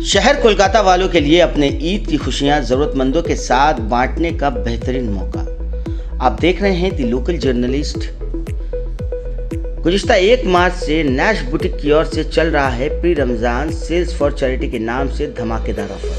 शहर कोलकाता वालों के लिए अपने ईद की खुशियां जरूरतमंदों के साथ बांटने का बेहतरीन मौका। आप देख रहे हैं दी लोकल जर्नलिस्ट। गुज़िश्ता 1 मार्च से नैश बुटीक की ओर से चल रहा है pre Ramzan sales for charity के नाम से धमाकेदार ऑफर,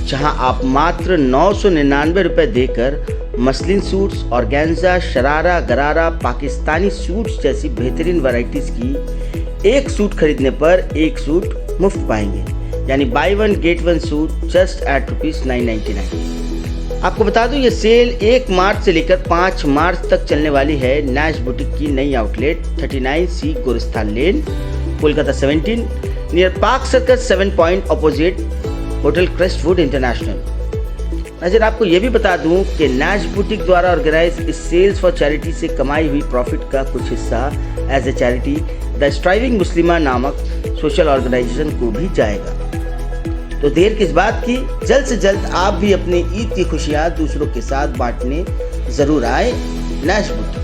जहां आप मात्र 999 रुपये देकर मसलिन सूट्स, ऑर्गेन्जा, शरारा, गरारा, पाकिस्तानी सूट्स जैसी बेहतरीन वैरायटीज़ की एक सूट खरीदने पर एक सूट मुफ्त पाएंगे, यानी buy one get one suit just at ₹999। आपको बता दूं, ये सेल 1 मार्च से लेकर 5 मार्च तक चलने वाली है। नैश बुटीक की नई outlet 39C Gorasthan lane, Kolkata 17, near Park Circus 7 point opposite hotel Crestwood international. नजर आपको ये भी बता दूं कि नैश बुटीक द्वारा ऑर्गेनाइज इस सेल्स फॉर चैरिटी से कमाई हुई प्रॉफिट का कुछ हिस्सा as a charity the striving Muslimah नामक सोशल ऑर्गेनाइजेशन को भी जाएगा। तो देर किस बात की, जल्द से जल्द आप भी अपनी ईद की खुशियां दूसरों के साथ बांटने जरूर आए नैश बुटीक।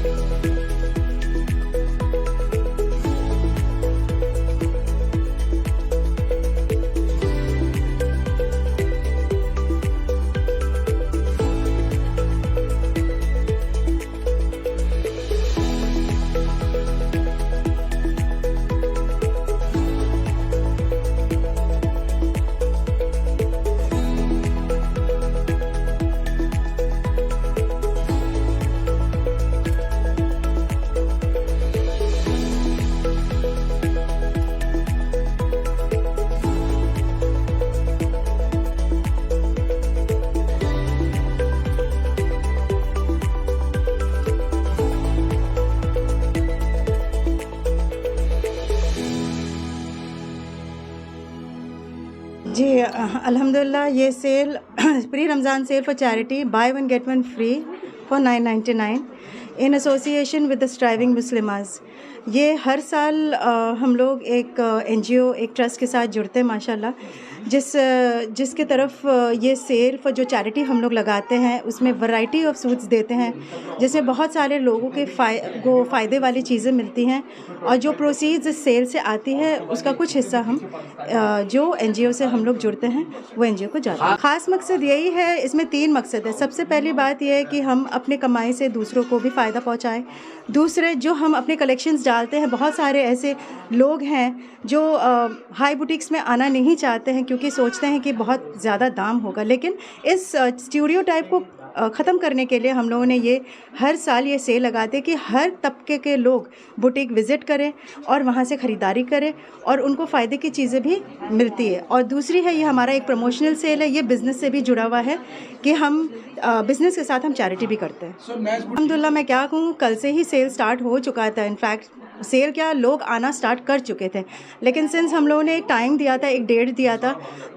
जी अल्हम्दुलिल्लाह, ये sale pre Ramzan sale for charity buy one get one free for 999 in association with the striving Muslimahs. ये हर साल हम लोग एक NGO, एक ट्रस्ट के साथ जुड़ते हैं माशाल्लाह, जिसके तरफ ये सेल फॉर जो चैरिटी हम लोग लगाते हैं उसमें वैरायटी ऑफ सूट्स देते हैं, जिसमें बहुत सारे लोगों के फ़ायदे वाली चीज़ें मिलती हैं, और जो प्रोसीड्स इस सेल से आती है उसका कुछ हिस्सा हम जो NGO से हम लोग जुड़ते हैं वो NGO को जाता है। ख़ास मकसद यही है, इसमें 3 मकसद है। सबसे पहली बात यह है कि हम अपने कमाई से दूसरों को भी फ़ायदा पहुँचाएँ। दूसरे, जो हम अपने कलेक्शंस डालते हैं, बहुत सारे ऐसे लोग हैं जो हाई बुटीक्स में आना नहीं चाहते हैं क्योंकि सोचते हैं कि बहुत ज़्यादा दाम होगा, लेकिन इस स्टीरियोटाइप को ख़त्म करने के लिए हम लोगों ने ये हर साल ये सेल लगाते हैं कि हर तबके के लोग बुटीक विज़िट करें और वहाँ से ख़रीदारी करें और उनको फ़ायदे की चीज़ें भी मिलती है। और दूसरी है, ये हमारा एक प्रमोशनल सेल है, ये बिज़नेस से भी जुड़ा हुआ है कि हम बिज़नेस के साथ हम चैरिटी भी करते हैं। अल्हम्दुलिल्लाह, मैं क्या कहूँ, कल से ही सेल स्टार्ट हो चुका था। इनफैक्ट सेल क्या, लोग आना स्टार्ट कर चुके थे, लेकिन सिंस हम लोगों ने एक टाइम दिया था, एक डेट दिया था,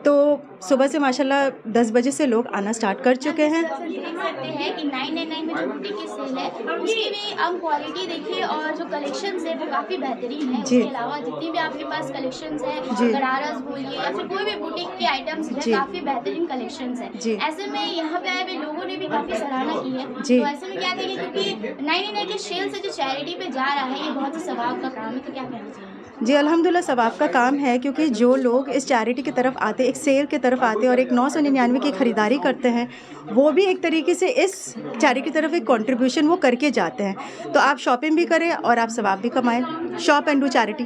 तो सुबह से माशाल्लाह 10 बजे से लोग आना स्टार्ट कर चुके हैं। देख सकते हैं कि 999 में जो बुटीक की सेल है उसकी भी हम क्वालिटी देखिए और जो कलेक्शंस है वो काफ़ी बेहतरीन है। उसके अलावा जितनी भी आपके पास कलेक्शंस है, गरारास बोलिए या फिर कोई भी बुटीक के आइटम्स है, काफ़ी बेहतरीन कलेक्शंस है। ऐसे में यहाँ पे आए हुए लोगों ने भी काफ़ी सराहना की है। तो ऐसे में क्या कहेंगे, क्योंकि 999 के सेल से जो चैरिटी पे जा रहा है ये बहुत ही सवाब का काम है, तो क्या कहना चाहिए? जी अल्हम्दुलिल्लाह, सवाब का काम है, क्योंकि जो लोग इस चैरिटी की तरफ आते, एक सेल की तरफ आते और एक 999 की ख़रीदारी करते हैं, वो भी एक तरीके से इस चैरिटी की तरफ एक कंट्रीब्यूशन वो करके जाते हैं। तो आप शॉपिंग भी करें और आप सवाब भी कमाएं। शॉप एंड डू चैरिटी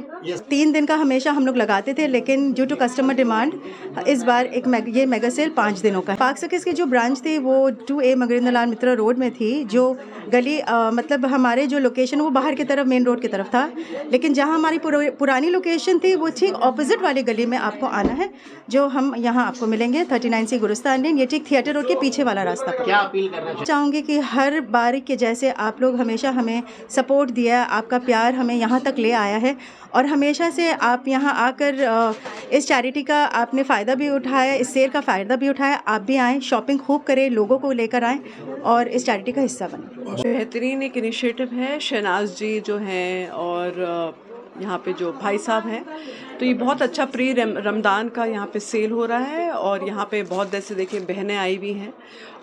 3 दिन का हमेशा हम लोग लगाते थे, लेकिन ड्यू टू कस्टमर डिमांड इस बार ये मेगा सेल 5 दिनों का है। पार्क सर्कस की जो ब्रांच थी वो 2A मगरिंदलाल मित्रा रोड में थी, जो गली मतलब हमारे जो लोकेशन वो बाहर की तरफ मेन रोड की तरफ था, लेकिन जहाँ हमारी पुरानी लोकेशन थी वो ठीक ऑपोजिट वाली गली में आपको आना है, जो हम यहाँ आपको मिलेंगे 39C गोरस्तान लेन, ये ठीक थिएटर रोड के पीछे वाला रास्ता पर। क्या अपील करना चाहूँगी कि हर बार के जैसे आप लोग हमेशा हमें सपोर्ट दिया, आपका प्यार हमें यहाँ तक ले आया है, और हमेशा से आप यहाँ आकर इस चैरिटी का आपने फ़ायदा भी उठाया, इस सेल का फ़ायदा भी उठाया। आप भी आएँ, शॉपिंग खूब करें, लोगों को लेकर आएँ और इस चैरिटी का हिस्सा बनें। बेहतरीन एक इनिशिएटिव है। शहनाज जी जो हैं और यहाँ पे जो भाई साहब हैं, तो ये बहुत अच्छा प्री रमदान का यहाँ पे सेल हो रहा है और यहाँ पे बहुत देर से देखिए बहनें आई हुई हैं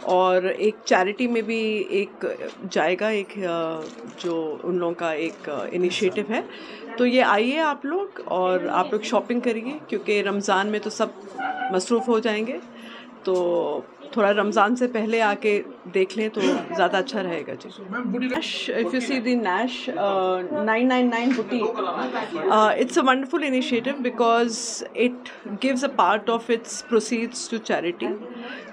और एक चैरिटी में भी एक जाएगा, एक जो उन लोगों का एक इनिशिएटिव है। तो ये आइए आप लोग और आप लोग शॉपिंग करिए, क्योंकि रमज़ान में तो सब मसरूफ़ हो जाएंगे, तो थोड़ा रमज़ान से पहले आके देख लें तो ज़्यादा अच्छा रहेगा जी। Nash, if you see the Nash 999 boutique, it's a wonderful initiative because it gives a part of its proceeds to charity.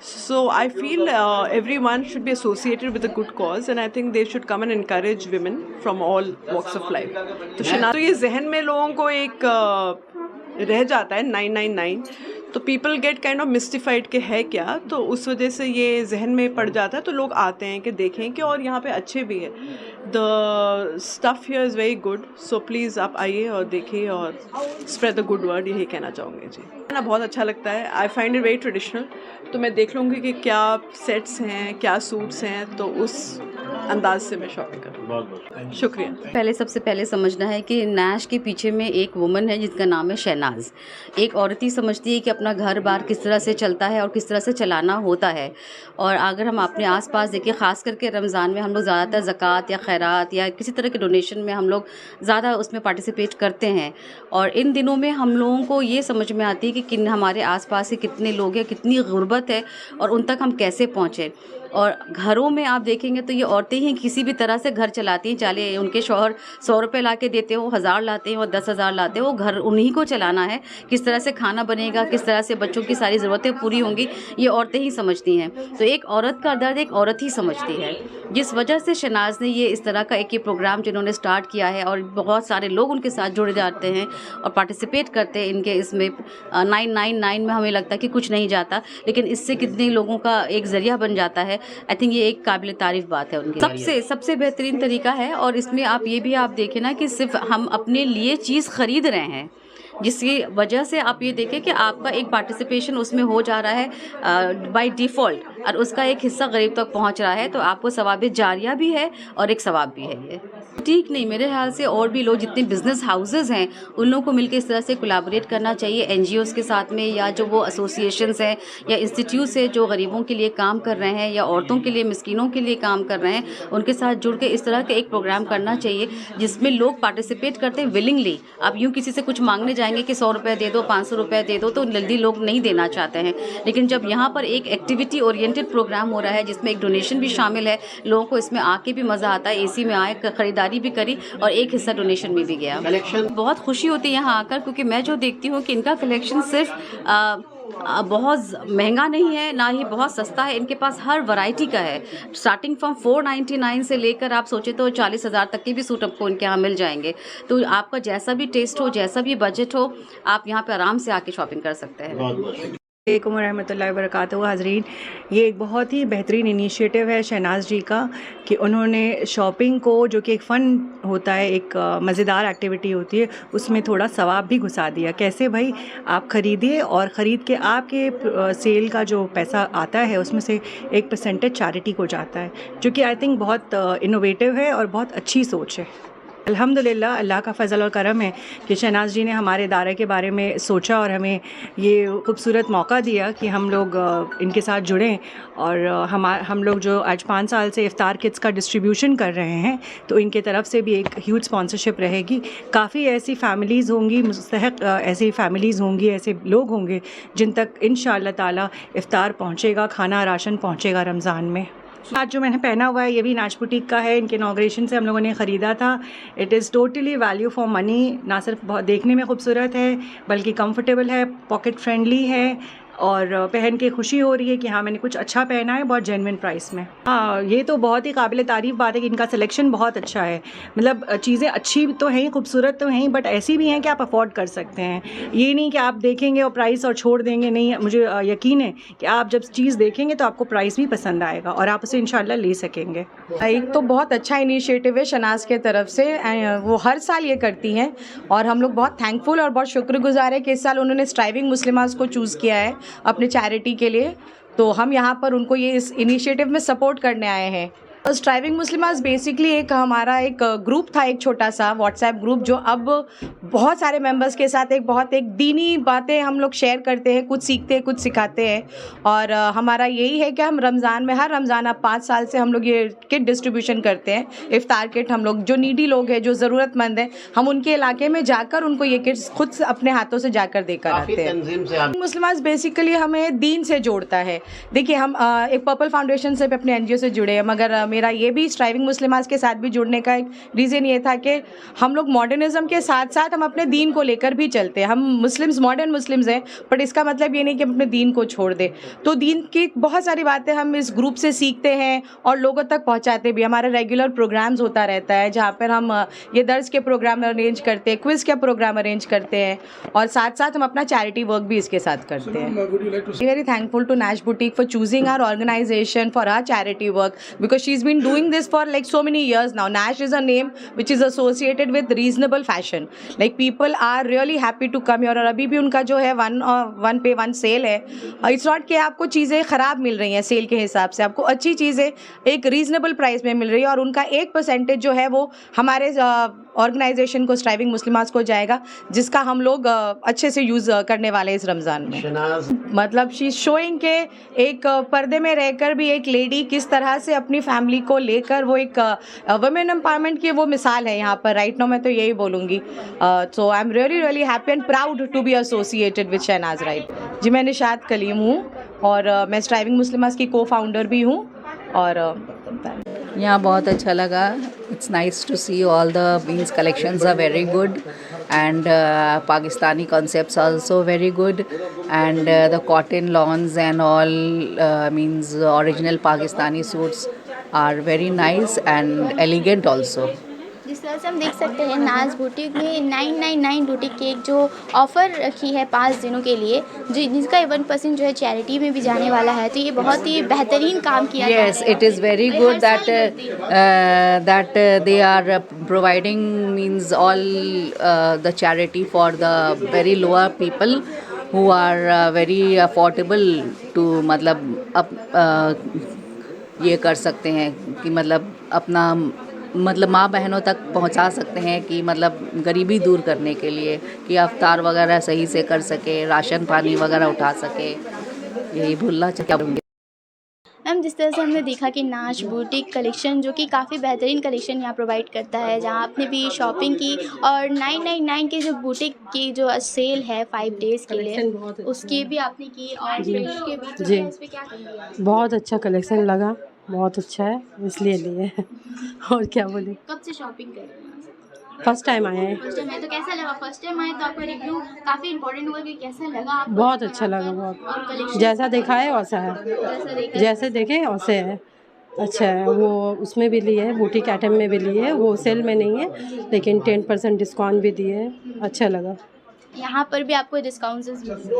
So I feel everyone should be associated with a good cause, and I think they should come and encourage women from all walks of life. तो ये जहन में लोगों को एक रह जाता है 999, तो पीपल गेट काइंड ऑफ मिस्टिफाइड कि है क्या, तो उस वजह से ये जहन में पड़ जाता है, तो लोग आते हैं कि देखें कि और यहाँ पे अच्छे भी है। The stuff here is very good, so please आप आइए और देखिए और स्प्रेड द गुड वर्ड, यही कहना चाहूँगी जी। ना बहुत अच्छा लगता है, I find it very traditional, तो मैं देख लूँगी कि क्या सेट्स हैं, क्या सूट्स हैं, तो उस अंदाज से मैं शॉपिंग करूँ। बहुत शुक्रिया। पहले सबसे पहले समझना है कि नैश के पीछे में एक वुमन है जिसका नाम है शहनाज। एक औरत ही समझती है कि अपना घर बार किस तरह से चलता है और किस तरह से चलाना होता है। और अगर हम अपने आसपास देखिए, ख़ास करके रमज़ान में हम लोग ज़्यादातर ज़कात या खैरात या किसी तरह के डोनेशन में हम लोग ज़्यादा उसमें पार्टिसिपेट करते हैं। और इन दिनों में हम लोगों को ये समझ में आती है कि हमारे आसपास के कितने लोग हैं, कितनी गुर्बत है और उन तक हम कैसे पहुँचें। और घरों में आप देखेंगे तो ये औरतें ही किसी भी तरह से घर चलाती हैं, चाहे उनके शौहर 100 रुपये ला के देते हो, 1000 लाते हैं और 10,000 लाते हो, घर उन्हीं को चलाना है। किस तरह से खाना बनेगा, किस तरह से बच्चों की सारी ज़रूरतें पूरी होंगी, ये औरतें ही समझती हैं। तो एक औरत का दर्द एक औरत ही समझती है, जिस वजह से शहनाज ने ये इस तरह का एक प्रोग्राम जिन्होंने स्टार्ट किया है और बहुत सारे लोग उनके साथ जुड़ जाते हैं और पार्टिसिपेट करते हैं इनके इसमें। 999 में हमें लगता है कि कुछ नहीं जाता, लेकिन इससे कितने लोगों का एक ज़रिया बन जाता है। आई थिंक ये एक काबिल तारीफ़ बात है उनकी। सबसे बेहतरीन तरीका है। और इसमें आप ये भी आप देखें ना कि सिर्फ हम अपने लिए चीज़ ख़रीद रहे हैं, जिसकी वजह से आप ये देखें कि आपका एक पार्टिसिपेशन उसमें हो जा रहा है बाय डिफ़ॉल्ट, और उसका एक हिस्सा गरीब तक पहुंच रहा है, तो आपको सवाब जारिया भी है और एक सवाब भी है। ये ठीक नहीं, मेरे ख्याल से और भी लोग जितने बिज़नेस हाउसेस हैं उन लोगों को मिलकर इस तरह से कोलैबोरेट करना चाहिए NGOs के साथ में, या जो वो एसोसिएशंस हैं या इंस्टीट्यूट्स हैं जो गरीबों के लिए काम कर रहे हैं या औरतों के लिए, मिस्किनों के लिए काम कर रहे हैं, उनके साथ जुड़ के इस तरह के एक प्रोग्राम करना चाहिए जिसमें लोग पार्टिसिपेट करते हैं विलिंगली। आप यूँ किसी से कुछ मांगने जाएंगे कि 100 रुपये दे दो, 500 रुपये दे दो, तो जल्दी लोग नहीं देना चाहते हैं। लेकिन जब यहाँ पर एक एक्टिविटी ओरिएंटेड प्रोग्राम हो रहा है जिसमें एक डोनेशन भी शामिल है, लोगों को इसमें आके भी मज़ा आता है, AC में आए, ख़रीदारी भी करी और एक हिस्सा डोनेशन में भी गया। बहुत खुशी होती है यहाँ आकर, क्योंकि मैं जो देखती हूँ कि इनका कलेक्शन सिर्फ बहुत महंगा नहीं है, ना ही बहुत सस्ता है। इनके पास हर वैरायटी का है, स्टार्टिंग फ्रॉम 499 से लेकर आप सोचे तो 40,000 तक के भी सूट आपको इनके यहाँ मिल जाएंगे। तो आपका जैसा भी टेस्ट हो, जैसा भी बजट हो, आप यहाँ पे आराम से आके शॉपिंग कर सकते हैं। अलैकुम रहमतुल्लाहि व बरकातहू। हाज़रीन, ये एक बहुत ही बेहतरीन इनिशिएटिव है शहनाज जी का कि उन्होंने शॉपिंग को, जो कि एक फ़न होता है, एक मज़ेदार एक्टिविटी होती है, उसमें थोड़ा सवाब भी घुसा दिया। कैसे भाई, आप ख़रीदिए और ख़रीद के आपके सेल का जो पैसा आता है उसमें से एक परसेंटेज चैरिटी को जाता है, जो कि आई थिंक बहुत इनोवेटिव है और बहुत अच्छी सोच है। अल्हम्दुलिल्लाह, अल्लाह का फ़ज़ल और करम है कि शहनाज जी ने हमारे इदारे के बारे में सोचा और हमें ये खूबसूरत मौका दिया कि हम लोग इनके साथ जुड़ें। और हम लोग जो आज 5 साल से इफ़्तार किट्स का डिस्ट्रीब्यूशन कर रहे हैं, तो इनके तरफ से भी एक ह्यूज स्पॉन्सरशिप रहेगी। काफ़ी ऐसी फैमिलीज़ होंगी, मुस्तहिक़ ऐसी फैमिलीज़ होंगी, ऐसे लोग होंगे जिन तक इंशाअल्लाह ताला इफ़्तार पहुँचेगा, खाना राशन पहुँचेगा रमज़ान में। आज जो मैंने पहना हुआ है ये भी नाच बुटीक का है, इनके इनॉग्रेशन से हम लोगों ने ख़रीदा था। It is totally value for money, ना सिर्फ बहुत देखने में खूबसूरत है बल्कि कंफर्टेबल है, पॉकेट फ्रेंडली है और पहन के खुशी हो रही है कि हाँ मैंने कुछ अच्छा पहना है, बहुत जेन्युइन प्राइस में। हाँ, ये तो बहुत ही काबिल तारीफ़ बात है कि इनका सिलेक्शन बहुत अच्छा है। मतलब चीज़ें अच्छी तो हैं, खूबसूरत तो हैं, बट ऐसी भी हैं कि आप अफोर्ड कर सकते हैं। ये नहीं कि आप देखेंगे और प्राइस और छोड़ देंगे, नहीं। मुझे यकीन है कि आप जब चीज़ देखेंगे तो आपको प्राइस भी पसंद आएगा और आप उसे इंशाल्लाह ले सकेंगे। एक तो बहुत अच्छा इनिशिएटिव है शहनाज के तरफ से, वो हर साल ये करती हैं और हम लोग बहुत थैंकफुल और बहुत शुक्रगुजार है कि इस साल उन्होंने स्ट्राइविंग मुस्लिमास को चूज़ किया है अपने चैरिटी के लिए। तो हम यहाँ पर उनको ये इस इनिशिएटिव में सपोर्ट करने आए हैं स्ट्राइविंग मुस्लिमास बेसिकली एक हमारा एक ग्रुप था, एक छोटा सा व्हाट्सएप ग्रुप, जो अब बहुत सारे मेंबर्स के साथ एक दीनी बातें हम लोग शेयर करते हैं, कुछ सीखते हैं, कुछ सिखाते हैं। और हमारा यही है कि हम रमज़ान में, हर रमज़ान अब 5 साल से हम लोग ये किट डिस्ट्रीब्यूशन करते हैं, इफ्तार किट। हम लोग जो नीडी लोग हैं, जो ज़रूरतमंद हैं, हम उनके इलाके में जाकर उनको ये किट्स खुद अपने हाथों से जाकर देकर आते हैं। मुस्लिमास बेसिकली हमें दीन से जोड़ता है। देखिए, हम एक पर्पल फाउंडेशन से भी अपने NGO से जुड़े हैं, मगर मेरा ये भी स्ट्राइविंग मुस्लिमास के साथ भी जुड़ने का एक रीज़न ये था कि हम लोग मॉडर्निज्म के साथ साथ हम अपने दीन को लेकर भी चलते हैं। हम मुस्लिम्स मॉडर्न मुस्लिम्स हैं, बट इसका मतलब ये नहीं कि हम अपने दीन को छोड़ दें। तो दीन की बहुत सारी बातें हम इस ग्रुप से सीखते हैं और लोगों तक पहुंचाते भी। हमारा रेगुलर प्रोग्राम्स होता रहता है, जहाँ पर हम ये दर्स के प्रोग्राम अरेंज करते हैं, क्विज़ के प्रोग्राम अरेंज करते हैं, और साथ साथ हम अपना चैरिटी वर्क भी इसके साथ करते हैं। Very thankful to Nash Boutique for choosing our organization for our charity work, because she's been doing this for like so many years now. Nash is a name which is associated with reasonable fashion. Like people are really happy to come here. और अभी भी उनका जो है 1 पे 1 cell है। It's not कि आपको चीज़ें ख़राब मिल रही हैं सेल के हिसाब से, आपको अच्छी चीज़ें एक रीज़नेबल प्राइस में मिल रही है, और उनका 1% जो है वो हमारे ऑर्गेनाइजेशन को, स्ट्राइविंग मुस्लिमास को जाएगा, जिसका हम लोग अच्छे से यूज़ करने वाले इस रमज़ान में। मतलब शी शोइंग के एक पर्दे में रहकर भी एक लेडी किस तरह से अपनी फैमिली को लेकर, वो एक वुमेन एम्पावरमेंट की वो मिसाल है यहाँ पर राइट नाउ। मैं तो यही बोलूँगी। So I am really really happy and proud to be associated with Shahnaz right. जी, मैं निशात कलीम हूँ, और मैं स्ट्राइविंग मुस्लिमास की co-founder भी हूँ। और यहाँ बहुत अच्छा लगा। It's nice to see all the means collections are very good, and Pakistani concepts also very good, and the cotton lawns and all means original Pakistani suits are very nice and elegant also. जिस तरह से हम देख सकते हैं, नाज boutique ने 999 boutique की एक जो ऑफ़र रखी है 5 दिनों के लिए, जिसका 1% जो है चैरिटी में भी जाने वाला है। तो ये बहुत ही बेहतरीन काम किया जा रहा है। Yes, it is very good that they are providing means all the charity for the very lower people who are very affordable to मतलब ये कर सकते हैं कि मतलब अपना मतलब माँ बहनों तक पहुंचा सकते हैं, कि मतलब गरीबी दूर करने के लिए, कि अफ्तार वगैरह सही से कर सके, राशन पानी वगैरह उठा सके। यही बोलना चाहिए। मैम, जिस तरह से हमने देखा कि नाश बुटीक कलेक्शन जो कि काफ़ी बेहतरीन कलेक्शन यहाँ प्रोवाइड करता है, जहाँ आपने भी शॉपिंग की, और 999 के जो बुटीक की जो सेल है 5 डेज़ के लिए, उसकी भी आपने की, और के भी जी, इस पे क्या कहेंगे? बहुत अच्छा कलेक्शन लगा, बहुत अच्छा है, इसलिए लिए। और क्या बोले। कब से शॉपिंग कर रहे हैं? फर्स्ट टाइम आए हैं। फर्स्ट टाइम आए तो कैसा लगा? फर्स्ट टाइम आए तो आपका रिव्यू काफ़ी इंपॉर्टेंट होगा कि कैसा लगा आपको? बहुत अच्छा लगा, बहुत। और कलेक्शन जैसा देखा है वैसा है, जैसे देखे वैसे है, अच्छा है। वो उसमें भी लिए है, बुटीक आइटम में भी लिए है, वो सेल में नहीं है, लेकिन 10% डिस्काउंट भी दिए है, अच्छा लगा। यहाँ पर भी आपको डिस्काउंट्स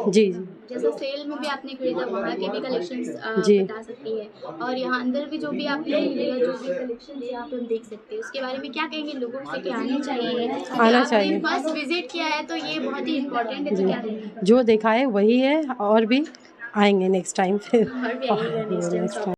जी, जैसे सेल में भी आपने खरीदा, वहाँ के भी कलेक्शंस जी बता सकती है, और यहाँ अंदर भी जो भी आपने लिया, जो भी कलेक्शंस यहाँ पर हम देख सकते हैं, उसके बारे में क्या कहेंगे लोगों से कि आने चाहिए? आना चाहिए। फर्स्ट विजिट किया है तो ये बहुत ही इम्पोर्टेंट है। तो क्या कहेंगे? जो देखा है वही है, और भी आएंगे नेक्स्ट टाइम फिर। और भी आइएगा नेक्स्ट टाइम।